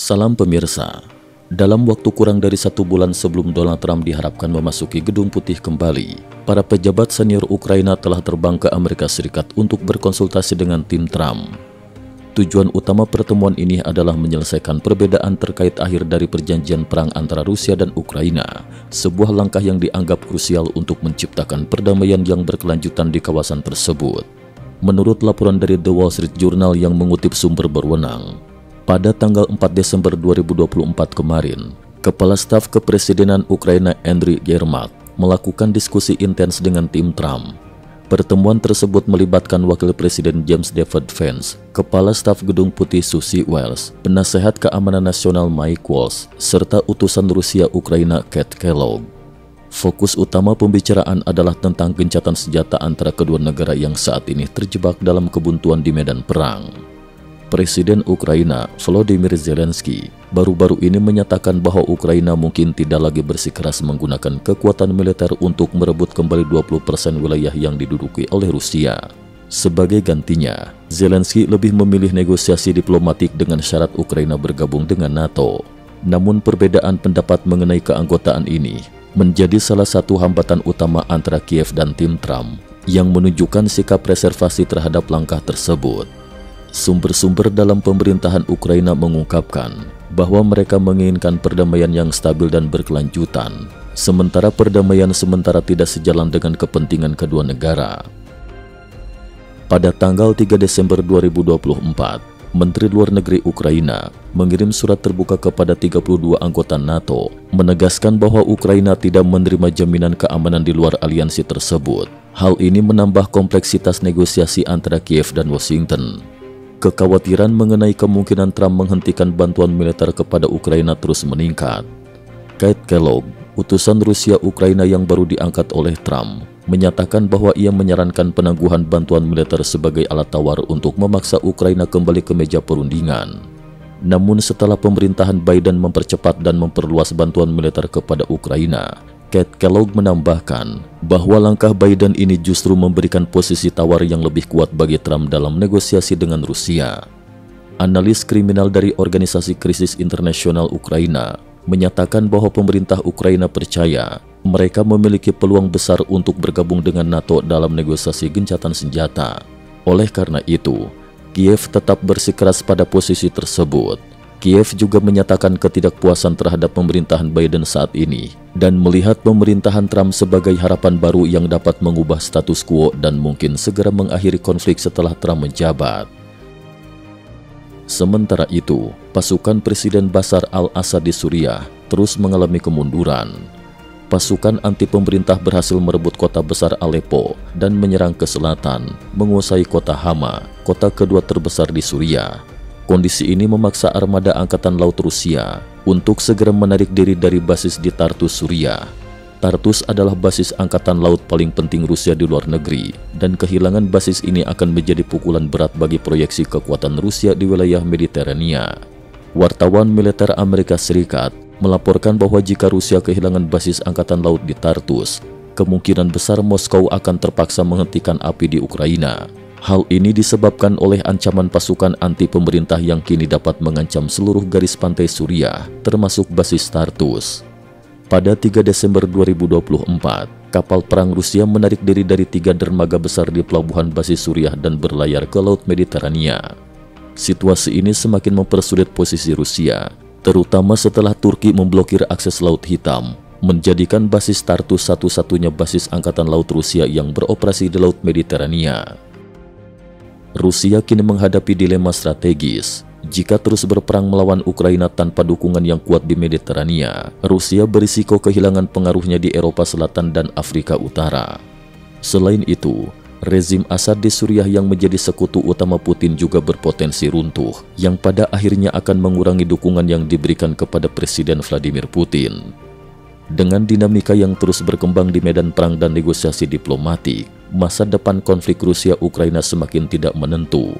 Salam pemirsa, dalam waktu kurang dari 1 bulan sebelum Donald Trump diharapkan memasuki Gedung Putih kembali, para pejabat senior Ukraina telah terbang ke Amerika Serikat untuk berkonsultasi dengan tim Trump. Tujuan utama pertemuan ini adalah menyelesaikan perbedaan terkait akhir dari perjanjian perang antara Rusia dan Ukraina, sebuah langkah yang dianggap krusial untuk menciptakan perdamaian yang berkelanjutan di kawasan tersebut. Menurut laporan dari The Wall Street Journal yang mengutip sumber berwenang, pada tanggal 4 Desember 2024 kemarin, Kepala Staf Kepresidenan Ukraina Andriy Yermak melakukan diskusi intens dengan tim Trump. Pertemuan tersebut melibatkan Wakil Presiden James David Vance, Kepala Staf Gedung Putih Susie Wiles, Penasehat Keamanan Nasional Mike Waltz, serta utusan Rusia Ukraina Kate Kellogg. Fokus utama pembicaraan adalah tentang gencatan senjata antara kedua negara yang saat ini terjebak dalam kebuntuan di medan perang. Presiden Ukraina Volodymyr Zelensky baru-baru ini menyatakan bahwa Ukraina mungkin tidak lagi bersikeras menggunakan kekuatan militer untuk merebut kembali 20% wilayah yang diduduki oleh Rusia. Sebagai gantinya, Zelensky lebih memilih negosiasi diplomatik dengan syarat Ukraina bergabung dengan NATO. Namun perbedaan pendapat mengenai keanggotaan ini menjadi salah satu hambatan utama antara Kiev dan tim Trump yang menunjukkan sikap reservasi terhadap langkah tersebut. Sumber-sumber dalam pemerintahan Ukraina mengungkapkan bahwa mereka menginginkan perdamaian yang stabil dan berkelanjutan, sementara perdamaian sementara tidak sejalan dengan kepentingan kedua negara. Pada tanggal 3 Desember 2024, Menteri Luar Negeri Ukraina mengirim surat terbuka kepada 32 anggota NATO, menegaskan bahwa Ukraina tidak menerima jaminan keamanan di luar aliansi tersebut. Hal ini menambah kompleksitas negosiasi antara Kiev dan Washington. Kekhawatiran mengenai kemungkinan Trump menghentikan bantuan militer kepada Ukraina terus meningkat. Kate Kellogg, utusan Rusia Ukraina yang baru diangkat oleh Trump, menyatakan bahwa ia menyarankan penangguhan bantuan militer sebagai alat tawar untuk memaksa Ukraina kembali ke meja perundingan. Namun setelah pemerintahan Biden mempercepat dan memperluas bantuan militer kepada Ukraina, Kate Kellogg menambahkan bahwa langkah Biden ini justru memberikan posisi tawar yang lebih kuat bagi Trump dalam negosiasi dengan Rusia. Analis kriminal dari Organisasi Krisis Internasional Ukraina menyatakan bahwa pemerintah Ukraina percaya mereka memiliki peluang besar untuk bergabung dengan NATO dalam negosiasi gencatan senjata. Oleh karena itu, Kiev tetap bersikeras pada posisi tersebut. Kiev juga menyatakan ketidakpuasan terhadap pemerintahan Biden saat ini dan melihat pemerintahan Trump sebagai harapan baru yang dapat mengubah status quo dan mungkin segera mengakhiri konflik setelah Trump menjabat. Sementara itu, pasukan Presiden Bashar al-Assad di Suriah terus mengalami kemunduran. Pasukan anti pemerintah berhasil merebut kota besar Aleppo dan menyerang ke selatan, menguasai kota Hama, kota kedua terbesar di Suriah. Kondisi ini memaksa armada Angkatan Laut Rusia untuk segera menarik diri dari basis di Tartus, Suriah. Tartus adalah basis Angkatan Laut paling penting Rusia di luar negeri, dan kehilangan basis ini akan menjadi pukulan berat bagi proyeksi kekuatan Rusia di wilayah Mediterania. Wartawan militer Amerika Serikat melaporkan bahwa jika Rusia kehilangan basis Angkatan Laut di Tartus, kemungkinan besar Moskow akan terpaksa menghentikan api di Ukraina. Hal ini disebabkan oleh ancaman pasukan anti pemerintah yang kini dapat mengancam seluruh garis pantai Suriah, termasuk basis Tartus. Pada 3 Desember 2024, kapal perang Rusia menarik diri dari 3 dermaga besar di pelabuhan basis Suriah dan berlayar ke Laut Mediterania. Situasi ini semakin mempersulit posisi Rusia, terutama setelah Turki memblokir akses Laut Hitam, menjadikan basis Tartus satu-satunya basis Angkatan Laut Rusia yang beroperasi di Laut Mediterania. Rusia kini menghadapi dilema strategis. Jika terus berperang melawan Ukraina tanpa dukungan yang kuat di Mediterania, Rusia berisiko kehilangan pengaruhnya di Eropa Selatan dan Afrika Utara. Selain itu, rezim Assad di Suriah yang menjadi sekutu utama Putin juga berpotensi runtuh, yang pada akhirnya akan mengurangi dukungan yang diberikan kepada Presiden Vladimir Putin. Dengan dinamika yang terus berkembang di medan perang dan negosiasi diplomatik, masa depan konflik Rusia-Ukraina semakin tidak menentu.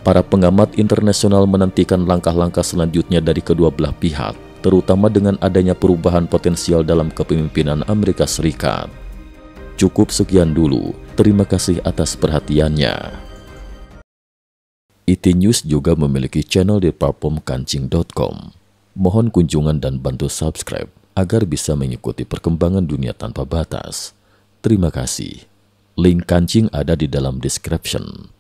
Para pengamat internasional menantikan langkah-langkah selanjutnya dari kedua belah pihak, terutama dengan adanya perubahan potensial dalam kepemimpinan Amerika Serikat. Cukup sekian dulu, terima kasih atas perhatiannya. IT News juga memiliki channel di platform kancing.com. Mohon kunjungan dan bantu subscribe agar bisa mengikuti perkembangan dunia tanpa batas. Terima kasih. Link kancing ada di dalam description.